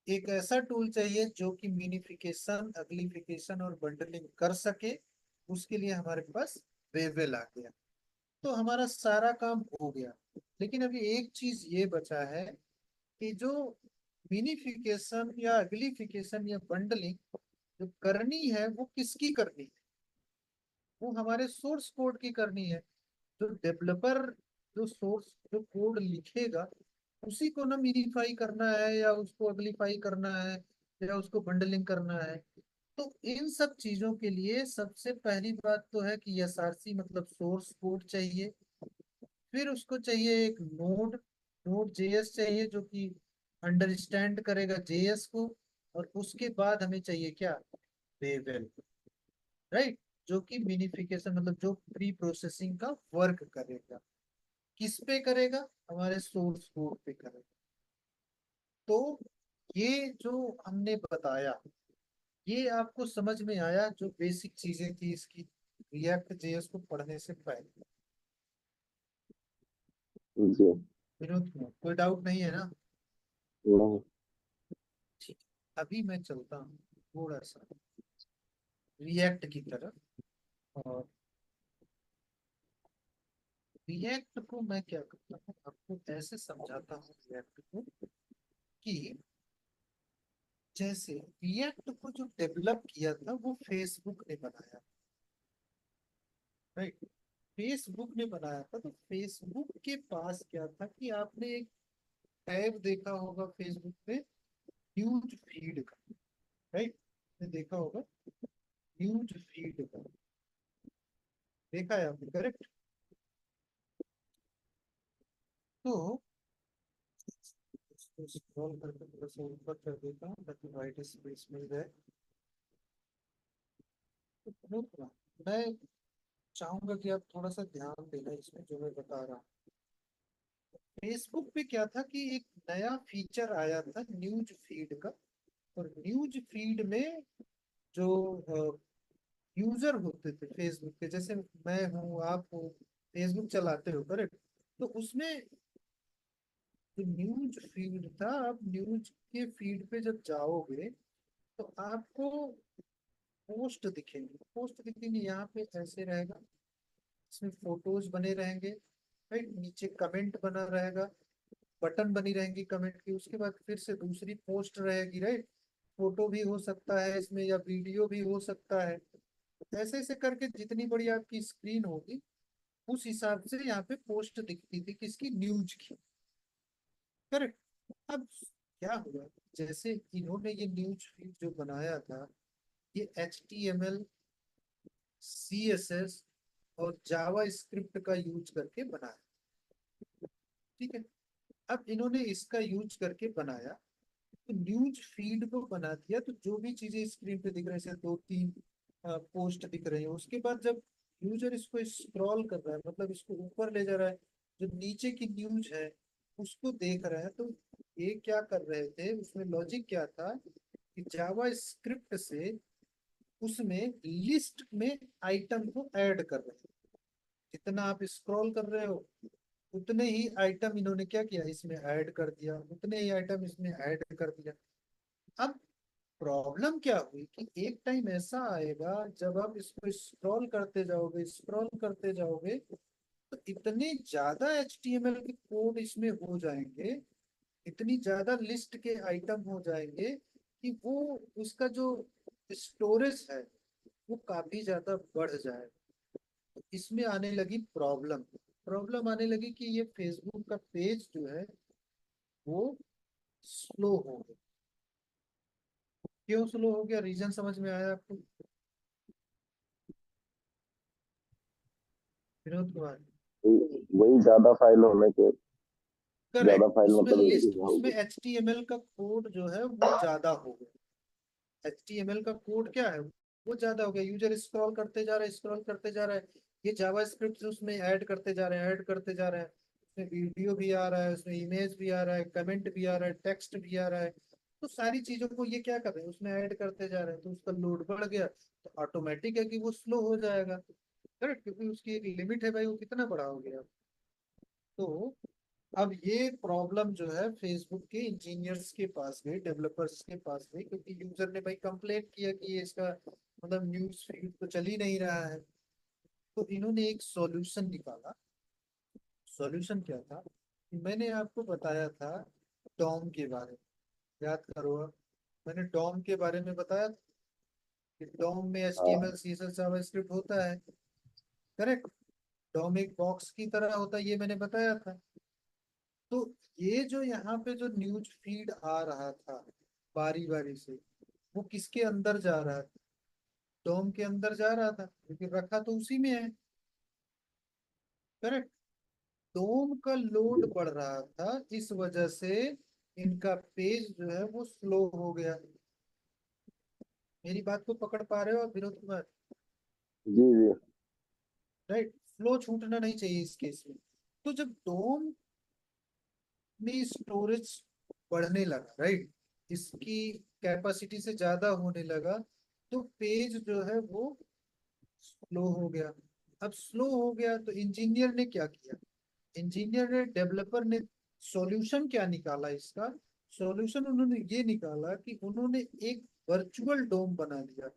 एक ऐसा टूल चाहिए जो कि मिनिफिकेशन, अगलीफिकेशन और बंडलिंग कर सके। उसके लिए हमारे पास वेवेल आ गया। तो हमारा सारा काम हो गया। लेकिन अभी एक चीज ये बचा है कि जो मिनिफिकेशन या अगलीफिकेशन या बंडलिंग जो करनी है, वो किसकी करनी है? वो हमारे सोर्स कोड की करनी है। जो डेवलपर, जो सोर्स, जो कोड लिखेगा, उसी को ना मिनीफाई करना है, या उसको अगलीफाई करना है, या उसको बंडलिंग करना है। तो इन सब चीजों के लिए सबसे पहली बात तो है कि एसआरसी मतलब सोर्स कोड चाहिए। फिर उसको चाहिए एक नोड, नोड जेएस चाहिए जो कि अंडरस्टैंड करेगा जेएस को। और उसके बाद हमें चाहिए क्या? Level, right. जो कि मिनिफिकेशन मतलब जो प्री प्रोसेसिंग का वर्क करेगा। किस पे करेगा? हमारे सोर्स कोड पे करेगा। तो ये जो हमने बताया, ये आपको समझ में आया, जो बेसिक चीजें थी इसकी, रिएक्ट जेएस को पढ़ने से पहले। जी। विनोद, कोई डाउट नहीं है ना? नहीं। ठीक है, अभी मैं चलता हूँ थोड़ा सा रिएक्ट की तरफ। और रिएक्ट को मैं क्या करता हूँ, आपको ऐसे समझाता हूँ रिएक्ट को कि जैसे रिएक्ट को जो डेवलप किया था वो फेसबुक ने बनाया, राइट। फेसबुक ने बनाया था। तो फेसबुक के पास क्या था कि आपने एक टैब देखा होगा फेसबुक पे, न्यूज फीड का, राइट। देखा होगा न्यूज फीड का, देखा है आपने, करेक्ट। तो इसको स्क्रॉल करके थोड़ा सा ऊपर कर देता हूँ ताकि वाइट स्पेस मिल जाए। तो मैं चाहूंगा कि आप थोड़ा सा ध्यान देना इसमें जो मैं बता रहा हूँ। फेसबुक पे क्या था कि एक नया फीचर आया था न्यूज फीड का। और न्यूज फीड में जो यूजर होते थे फेसबुक के, जैसे मैं हूँ, आप हो, फेसबुक चलाते हो, करेक्ट। तो उसमें जो न्यूज फीड था, आप न्यूज के फीड पे जब जाओगे तो आपको पोस्ट दिखेंगे यहाँ पे ऐसे रहेगा। इसमें फोटोज बने रहेंगे, राइट। नीचे कमेंट बना रहेगा, बटन बनी रहेंगी कमेंट की। उसके बाद फिर से दूसरी पोस्ट रहेगी, राइट। फोटो भी हो सकता है इसमें, या वीडियो भी हो सकता है। ऐसे ऐसे करके जितनी बड़ी आपकी स्क्रीन होगी, उस हिसाब से यहाँ पे पोस्ट दिखती थी किसकी? न्यूज की, करेक्ट। अब क्या हुआ, जैसे इन्होंने ये न्यूज फीड जो बनाया था, ये HTML, CSS और जावा स्क्रिप्ट का यूज करके बनाया, ठीक है। अब इन्होंने इसका यूज करके बनाया, तो न्यूज फीड को बना दिया। तो जो भी चीजें स्क्रीन पे दिख रही है, जैसे दो तीन पोस्ट दिख रही है, उसके बाद जब यूजर इसको स्क्रॉल कर रहा है, मतलब इसको ऊपर ले जा रहा है, जो नीचे की न्यूज है उसको देख रहा है। तो ये क्या कर रहे थे, उसमें लॉजिक क्या था कि जावा स्क्रिप्ट से उसमें लिस्ट में आइटम को ऐड कर रहे थे। जितना आप स्क्रॉल कर रहे हो, उतने ही आइटम इन्होंने क्या किया, इसमें ऐड कर दिया, उतने ही आइटम इसमें ऐड कर दिया। अब प्रॉब्लम क्या हुई कि एक टाइम ऐसा आएगा जब आप इसको स्क्रॉल करते जाओगे, तो इतने ज्यादा HTML के कोड इसमें हो जाएंगे, इतनी ज्यादा लिस्ट के आइटम हो जाएंगे कि वो उसका जो स्टोरेज है वो काफी ज्यादा बढ़ जाए। तो इसमें आने लगी प्रॉब्लम। प्रॉब्लम आने लगी कि ये फेसबुक का पेज जो है वो स्लो हो गया। क्यों स्लो हो गया, रीजन समझ में आया आपको, विनोद कुमार? वही वही ज्यादा फाइल होने के। ज्यादा करेक्ट, फाइल उसमें मतलब लिस्ट, इंक्रीज उसमें होगी। HTML का कोड जो है वो ज्यादा हो गया। HTML का कोड क्या है, वो ज्यादा हो गया। यूजर स्क्रॉल करते जा रहा है, स्क्रॉल करते जा रहा है। ये जावा स्क्रिप्ट उसमें ऐड करते जा रहे हैं, ऐड करते जा रहे हैं। उसमें वीडियो भी आ रहा है, उसमें इमेज भी आ रहा है, कमेंट भी आ रहा है, टेक्स्ट भी आ रहा है। तो सारी चीजों को ये क्या कर रहे हैं, उसमें ऐड करते जा रहे हैं। तो उसका लोड बढ़ गया, तो ऑटोमेटिक है कि वो स्लो हो जाएगा। करेक्ट, क्योंकि उसकी एक लिमिट है भाई, वो कितना बड़ा हो गया। तो अब ये प्रॉब्लम जो है फेसबुक के इंजीनियर्स के पास गई, डेवलपर्स के पास गई, क्योंकि यूजर ने भाई कंप्लेंट किया कि ये इसका मतलब न्यूज फीड तो चल ही नहीं रहा है। तो इन्होंने एक सॉल्यूशन निकाला। सॉल्यूशन क्या था कि मैंने आपको बताया था डॉम के बारे में, याद करो आप। मैंने डॉम के बारे में बताया था कि डॉम में हाँ। HTML CSS जावास्क्रिप्ट होता है। करेक्ट, डॉम एक बॉक्स की तरह होता है, ये मैंने बताया था। तो ये जो यहाँ पे जो न्यूज फीड आ रहा था बारी बारी से, वो किसके अंदर जा रहा था, डोम के अंदर जा रहा था, क्योंकि रखा तो उसी में है। करेक्ट, डोम का लोड जी बढ़ रहा था, इस वजह से इनका पेज जो है वो स्लो हो गया। मेरी बात को पकड़ पा रहे हो आप विनोद कुमार? जी जी। राइट, फ्लो छूटना नहीं चाहिए इस केस में। तो जब डोम में स्टोरेज बढ़ने लगा, राइट, इसकी कैपेसिटी से ज्यादा होने लगा, तो पेज जो है वो स्लो हो गया। अब स्लो हो गया तो इंजीनियर ने क्या किया, इंजीनियर ने, डेवलपर ने सॉल्यूशन क्या निकाला इसका। सॉल्यूशन उन्होंने ये निकाला कि उन्होंने एक वर्चुअल डोम बना दिया।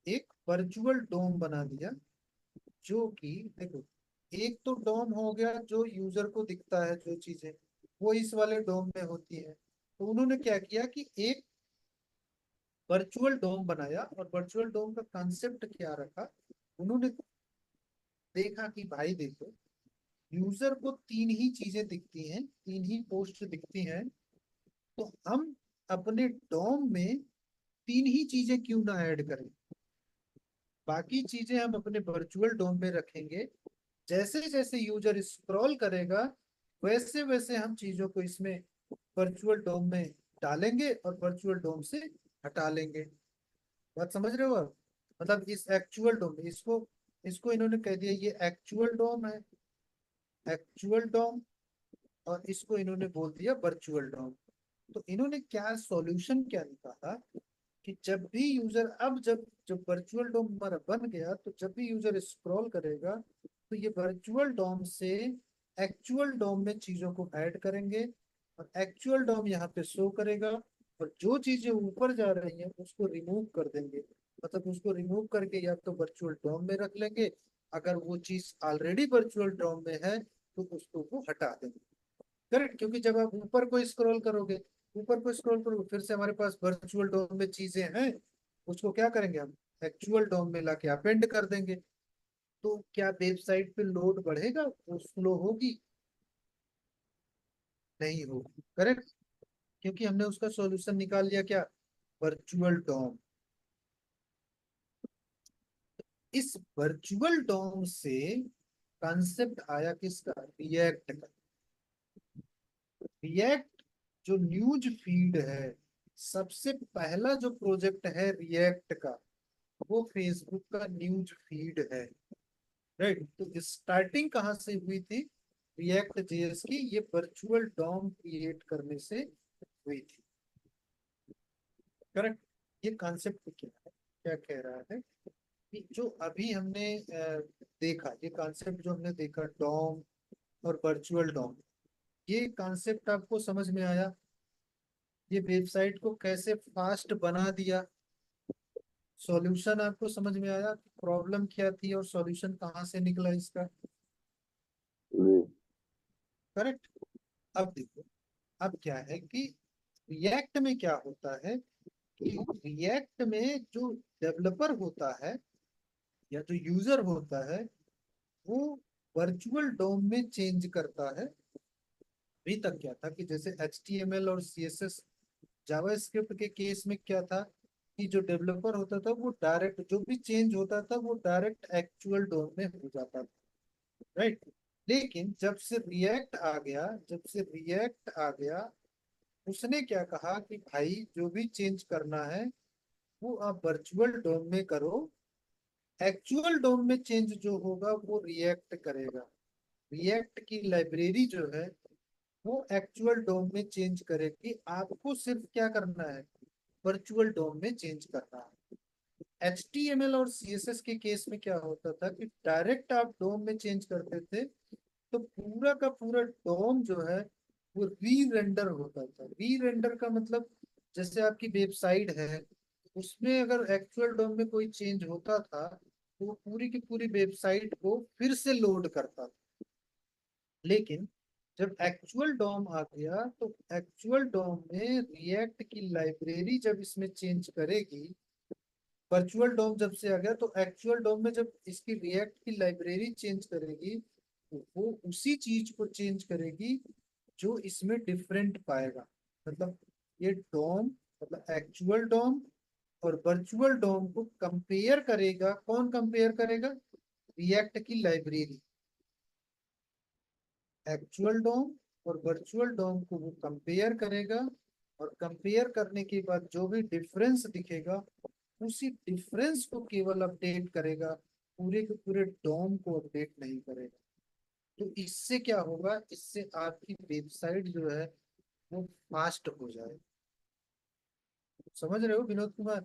एक वर्चुअल डोम बना दिया, जो कि देखो, एक तो डोम हो गया जो यूजर को दिखता है, जो चीजें वो इस वाले डोम में होती है। तो उन्होंने क्या किया कि एक वर्चुअल डोम बनाया, और वर्चुअल डोम का कंसेप्ट क्या रखा, उन्होंने देखा कि भाई देखो, यूजर को तीन ही चीजें दिखती हैं, तीन ही पोस्ट दिखती हैं। तो हम अपने डोम में तीन ही चीजें क्यों ना ऐड करें, बाकी चीजें हम अपने वर्चुअल डोम में रखेंगे। जैसे जैसे यूजर स्क्रॉल करेगा, वैसे वैसे हम चीजों को इसमें वर्चुअल डोम में डालेंगे और वर्चुअल डोम से हटा लेंगे। बात समझ रहे हो आप? मतलब इस एक्चुअल डोम, इसको इसको इन्होंने कह दिया ये एक्चुअल डोम है, एक्चुअल डोम। और इसको इन्होंने बोल दिया वर्चुअल डोम। तो इन्होंने क्या सॉल्यूशन क्या निकाला कि जब भी यूजर, अब जब जब वर्चुअल डोम हमारा बन गया, तो जब भी यूजर स्क्रॉल करेगा, तो ये वर्चुअल डोम से एक्चुअल डोम में चीजों को ऐड करेंगे, और एक्चुअल डोम यहाँ पे शो करेगा। और जो चीजें ऊपर जा रही हैं उसको रिमूव कर देंगे, मतलब उसको रिमूव करके या तो वर्चुअल डोम में रख लेंगे, अगर वो चीज ऑलरेडी वर्चुअल डोम में है तो उसको वो हटा देंगे। करेक्ट, क्योंकि जब आप ऊपर को स्क्रॉल करोगे, ऊपर को स्क्रॉल करोगे, फिर से हमारे पास वर्चुअल डोम में चीजें हैं, उसको क्या करेंगे हम, एक्चुअल डोम में लाके अपेंड कर देंगे। तो क्या वेबसाइट पे लोड बढ़ेगा, वो स्लो होगी? नहीं होगी। करेक्ट, क्योंकि हमने उसका सॉल्यूशन निकाल लिया, क्या, वर्चुअल डोम। इस वर्चुअल डोम से कॉन्सेप्ट आया किसका, रिएक्ट का। रिएक्ट जो न्यूज फीड है, सबसे पहला जो प्रोजेक्ट है रिएक्ट का, वो फेसबुक का न्यूज फीड है। राइट, तो स्टार्टिंग कहाँ से हुई थी रिएक्ट जेएस की, ये वर्चुअल डॉम क्रिएट करने से हुई थी। करेक्ट, ये कॉन्सेप्ट क्या है, क्या कह रहा है कि जो अभी हमने देखा, ये कॉन्सेप्ट जो हमने देखा डॉम और वर्चुअल डॉम, ये कॉन्सेप्ट आपको समझ में आया? ये वेबसाइट को कैसे फास्ट बना दिया, सॉल्यूशन आपको समझ में आया, प्रॉब्लम क्या थी और सॉल्यूशन कहाँ से निकला इसका? जी। करेक्ट। अब देखो, अब क्या है कि रिएक्ट में क्या होता है कि रिएक्ट में जो डेवलपर होता है या जो यूजर होता है, वो वर्चुअल डोम में चेंज करता है। अभी तक क्या था कि जैसे HTML और CSS जावास्क्रिप्ट के केस में क्या था कि जो डेवलपर होता था वो डायरेक्ट जो भी चेंज होता था वो डायरेक्ट एक्चुअल डोम में हो जाता था। राइट, लेकिन जब से रिएक्ट आ गया उसने क्या कहा कि भाई जो भी चेंज करना है वो आप वर्चुअल डोम में करो, एक्चुअल डोम में चेंज जो होगा वो रिएक्ट करेगा। रिएक्ट की लाइब्रेरी जो है वो एक्चुअल डोम में चेंज करेगी, आपको सिर्फ क्या करना है, वर्चुअल डोम में चेंज करना है। HTML और CSS के केस में क्या होता था कि डायरेक्ट आप डोम में चेंज करते थे तो पूरा का पूरा डोम जो है वो री रेंडर होता था। री रेंडर का मतलब जैसे आपकी वेबसाइट है उसमें अगर एक्चुअल डोम में कोई चेंज होता था तो वो पूरी की पूरी वेबसाइट को फिर से लोड करता था। लेकिन जब एक्चुअल डोम आ गया तो एक्चुअल डोम में रिएक्ट की लाइब्रेरी जब इसमें चेंज करेगी, वर्चुअल डोम जब से आ गया तो एक्चुअल डोम में जब इसकी रिएक्ट की लाइब्रेरी चेंज करेगी तो वो उसी चीज को चेंज करेगी जो इसमें डिफरेंट पाएगा। मतलब ये डोम, मतलब एक्चुअल डोम और वर्चुअल डोम को कंपेयर करेगा। कौन कंपेयर करेगा? रिएक्ट की लाइब्रेरी। एक्चुअल डोम और वर्चुअल डोम को वो कंपेयर करेगा और कंपेयर करने के बाद जो भी डिफरेंस दिखेगा उसी डिफरेंस को केवल अपडेट करेगा, पूरे के पूरे डोम को अपडेट नहीं करेगा। तो इससे क्या होगा, इससे आपकी वेबसाइट जो है वो फास्ट हो जाए। समझ रहे हो विनोद कुमार?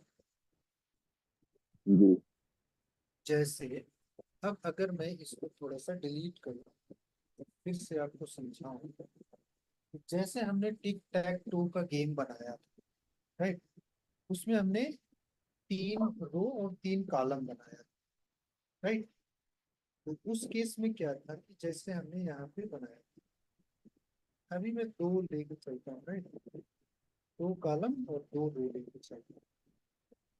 जी। जैसे अब अगर मैं इसको थोड़ा सा डिलीट करूँ तो फिर से आपको समझाऊं। जैसे हमने टिक टैक टू का गेम बनाया था, राइट? उसमें हमने 3 रो और 3 कॉलम बनाया, राइट? तो उस केस में क्या था कि जैसे हमने यहाँ पे बनाया, अभी मैं 2 लेके चलता हूँ, राइट? 2 कॉलम और 2 रो लेके चलता हूँ।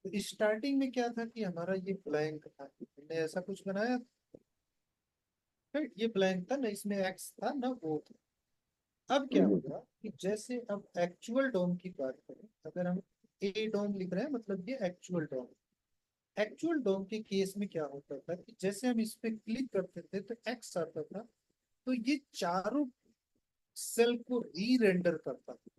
तो स्टार्टिंग में क्या था कि हमारा ये ब्लैंक था, हमने ऐसा कुछ बनाया, राइट? ये ब्लैंक था ना, इसमें एक्स था ना वो था। अब क्या हम्म। होगा कि जैसे अब एक्चुअल डोम की बात करें, अगर हम ए डोम लिख रहे हैं मतलब ये एक्चुअल डोम। एक्चुअल डोम के केस में क्या होता था कि जैसे हम इस पे क्लिक करते थे तो एक्स आता था, तो ये चारों सेल को री रेंडर करता था,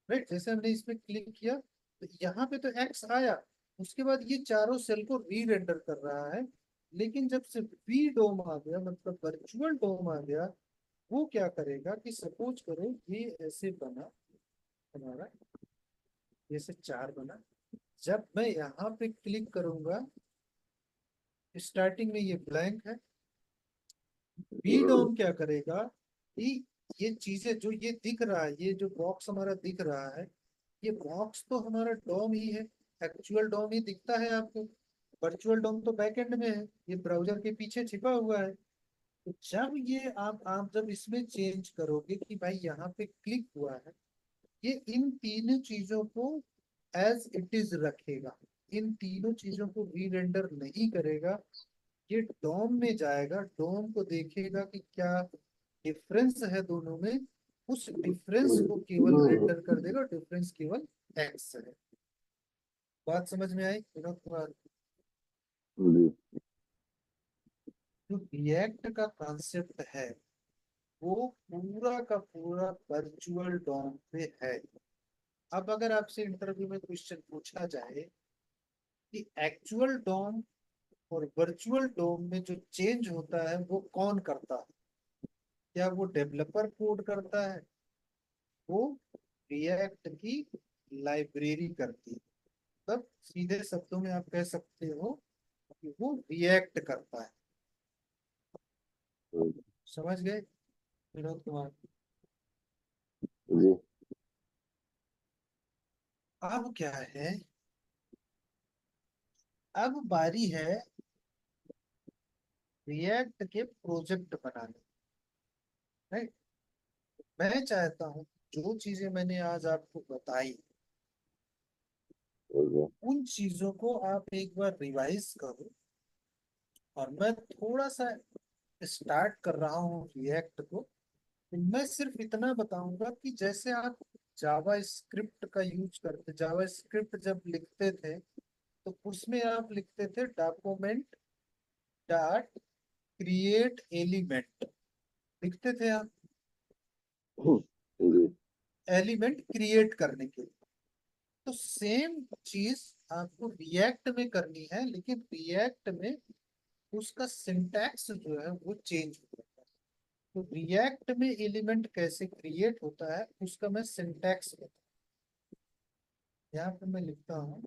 राइट? जैसे हमने इस पे क्लिक किया तो यहाँ पे तो एक्स आया, उसके बाद ये चारों सेल को री रेंडर कर रहा है। लेकिन जब से वी डोम आ गया, मतलब वर्चुअल डोम आ गया, वो क्या करेगा कि सपोज करो ये ऐसे बना हमारा, जैसे 4 बना। जब मैं यहाँ पे क्लिक करूंगा, स्टार्टिंग में ये ब्लैंक है, बी डॉम क्या करेगा कि ये चीजें जो ये दिख रहा है, ये जो बॉक्स हमारा दिख रहा है, ये बॉक्स तो हमारा डॉम ही है, एक्चुअल डॉम ही दिखता है आपको। वर्चुअल डॉम तो बैकएंड में है, ये ब्राउजर के पीछे छिपा हुआ है। तो जब ये आप जब इसमें चेंज करोगे कि भाई यहाँ पे क्लिक हुआ है, ये इन तीनों चीजों को एज इट इज रखेगा, इन तीनों चीजों को री रेंडर नहीं करेगा। ये डोम में जाएगा, डोम को देखेगा कि क्या डिफरेंस है दोनों में, उस डिफरेंस को केवल रेंडर कर देगा, डिफरेंस केवल एक्स है। बात समझ में आई विनोद कुमार? जी। जो रिएक्ट का कॉन्सेप्ट है वो पूरा का पूरा वर्चुअल डोम पे है। अब अगर आपसे इंटरव्यू में क्वेश्चन पूछा जाए कि एक्चुअल डोम और वर्चुअल डोम में जो चेंज होता है वो कौन करता है, क्या वो डेवलपर कोड करता है? वो रिएक्ट की लाइब्रेरी करती है। तब सीधे शब्दों में आप कह सकते हो कि वो रिएक्ट करता है। समझ गए विनोद कुमार? जी। अब क्या है, अब बारी है रिएक्ट के प्रोजेक्ट बनाने, राइट? मैं चाहता हूँ जो चीजें मैंने आज आपको बताई जी। उन चीजों को आप एक बार रिवाइज करो। और मैं थोड़ा सा स्टार्ट कर रहा हूँ रिएक्ट को। मैं सिर्फ इतना बताऊंगा कि जैसे आप जावा स्क्रिप्ट का यूज करते, जावा स्क्रिप्ट जब लिखते थे तो उसमें आप लिखते थे डॉक्यूमेंट डॉट क्रिएट एलिमेंट, लिखते थे आप जी। एलिमेंट क्रिएट करने के लिए। तो सेम चीज आपको रिएक्ट में करनी है, लेकिन रिएक्ट में उसका सिंटैक्स जो है वो चेंज हो जाता है। तो रिएक्ट में एलिमेंट कैसे क्रिएट होता है उसका मैं सिंटैक्स बता, यहाँ पे मैं लिखता हूँ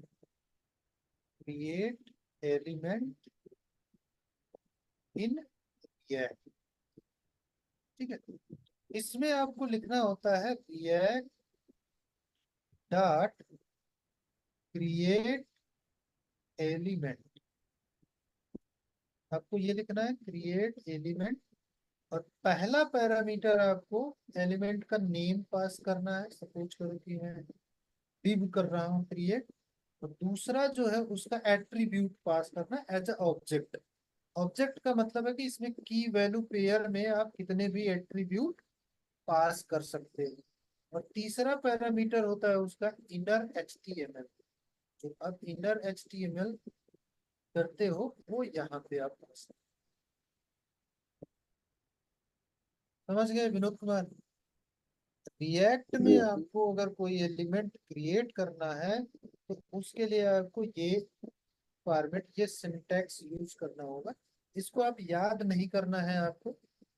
क्रिएट एलिमेंट इन रिएक्ट। ठीक है, इसमें आपको लिखना होता है रिएक्ट डॉट क्रिएट एलिमेंट। आपको ये लिखना है क्रिएट एलिमेंट, और पहला पैरामीटर आपको एलिमेंट का नेम पास करना है। सपोज करो कि मैं div कर रहा हूँ क्रिएट, और दूसरा जो है उसका एट्रीब्यूट पास करना है एज अ ऑब्जेक्ट। ऑब्जेक्ट का मतलब है कि इसमें की वैल्यू पेयर में आप कितने भी एट्रीब्यूट पास कर सकते हैं। और तीसरा पैरामीटर होता है उसका इनर HTML। जो आप इनर HTML करते हो वो यहाँ पे आप पास, समझ गए विनोद कुमार? रिएक्ट में जी। आपको अगर कोई एलिमेंट क्रिएट करना है तो उसके लिए आपको ये फॉर्मेट, ये सिंटैक्स यूज करना होगा। इसको आप याद नहीं करना है आपको,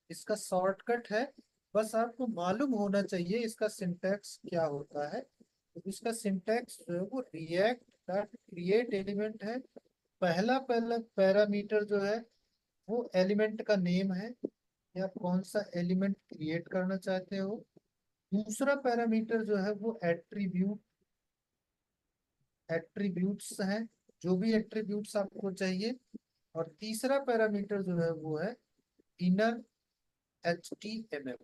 इसका शॉर्टकट है। बस आपको मालूम होना चाहिए इसका सिंटैक्स क्या होता है। तो इसका सिंटैक्स जो है वो रिएक्ट डॉट क्रिएट एलिमेंट है। पहला पहला पैरामीटर जो है वो एलिमेंट का नेम है, या कौन सा एलिमेंट क्रिएट करना चाहते हो। दूसरा पैरामीटर जो है वो एट्रीब्यूट्स हैं, जो भी एट्रीब्यूट्स आपको चाहिए। और तीसरा पैरामीटर जो है वो है इनर HTML।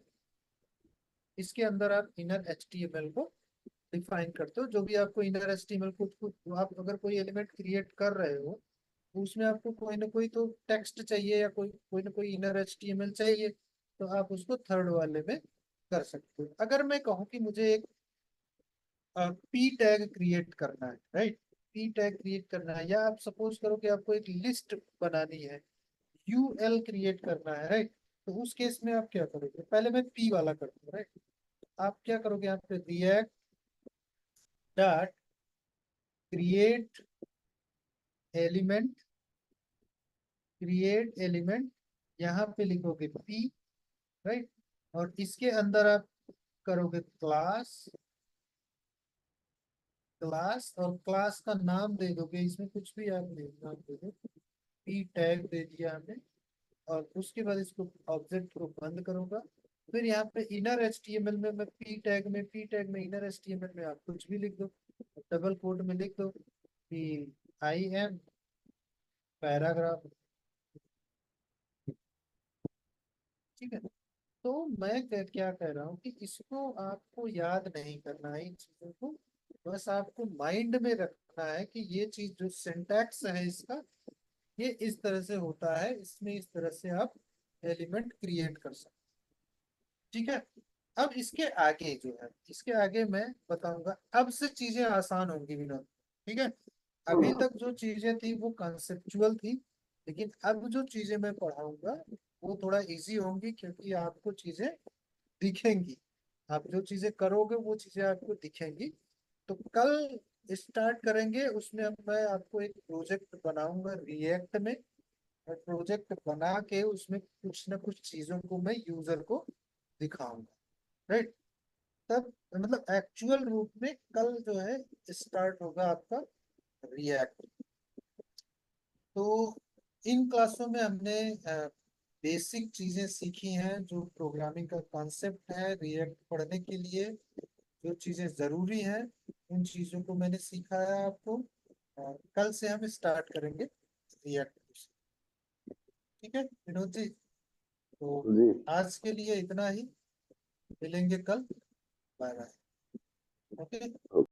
इसके अंदर आप इनर HTML को डिफाइन करते हो। जो भी आपको इनर HTML को आप अगर कोई एलिमेंट क्रिएट कर रहे हो तो उसमें आपको कोई ना कोई तो टेक्स्ट चाहिए, या कोई कोई ना कोई इनर HTML चाहिए, तो आप उसको थर्ड वाले में कर सकते हो। अगर मैं कहूँ कि मुझे एक पी टैग क्रिएट करना है, राइट, पी टैग क्रिएट करना है, या आप सपोज करो कि आपको एक लिस्ट बनानी है, UL क्रिएट करना है, राइट। तो उस केस में आप क्या करोगे? पहले मैं पी वाला करता हूँ, राइट। आप क्या करोगे यहाँ पे react dot create element, create element, यहाँ पे लिखोगे पी, राइट। और इसके अंदर आप करोगे क्लास, क्लास और क्लास का नाम दे दोगे, इसमें कुछ भी आप नाम दे दो, पी टैग दे दिया हमने। और उसके बाद इसको ऑब्जेक्ट को बंद करूंगा। फिर यहाँ पे इनर HTML में मैं पी टैग में इनर HTML में आप कुछ भी लिख दो, डबल कोट में लिख दो कि आई एम पैराग्राफ। ठीक है, तो मैं क्या कह रहा हूँ कि इसको आपको याद नहीं करना है इन चीजों को, बस आपको माइंड में रखना है कि ये चीज जो सिंटैक्स है इसका, ये इस तरह से होता है, इसमें इस तरह से आप एलिमेंट क्रिएट कर सकते हैं। ठीक है, अब इसके आगे जो है, इसके आगे मैं बताऊंगा, अब से चीजें आसान होंगी विनोद। ठीक है, अभी तक जो चीजें थी वो कंसेप्चुअल थी, लेकिन अब जो चीजें मैं पढ़ाऊंगा वो थोड़ा इजी होंगी, क्योंकि आपको चीजें दिखेंगी। आप जो चीजें करोगे वो चीजें आपको दिखेंगी। तो कल स्टार्ट करेंगे, उसमें अब मैं आपको एक प्रोजेक्ट बनाऊंगा रिएक्ट में, और प्रोजेक्ट बना के उसमें कुछ ना कुछ चीजों को मैं यूजर को दिखाऊंगा, राइट। तब मतलब एक्चुअल रूप में कल जो है स्टार्ट होगा आपका रिएक्ट। तो इन क्लासों में हमने बेसिक चीजें सीखी हैं, जो प्रोग्रामिंग का कॉन्सेप्ट है रिएक्ट पढ़ने के लिए, जो चीजें जरूरी हैं उन चीजों को मैंने सिखाया आपको। और कल से हम स्टार्ट करेंगे रिएक्ट। ठीक है विनोद जी, तो जी। आज के लिए इतना ही, मिलेंगे कल। Bye bye. ओके।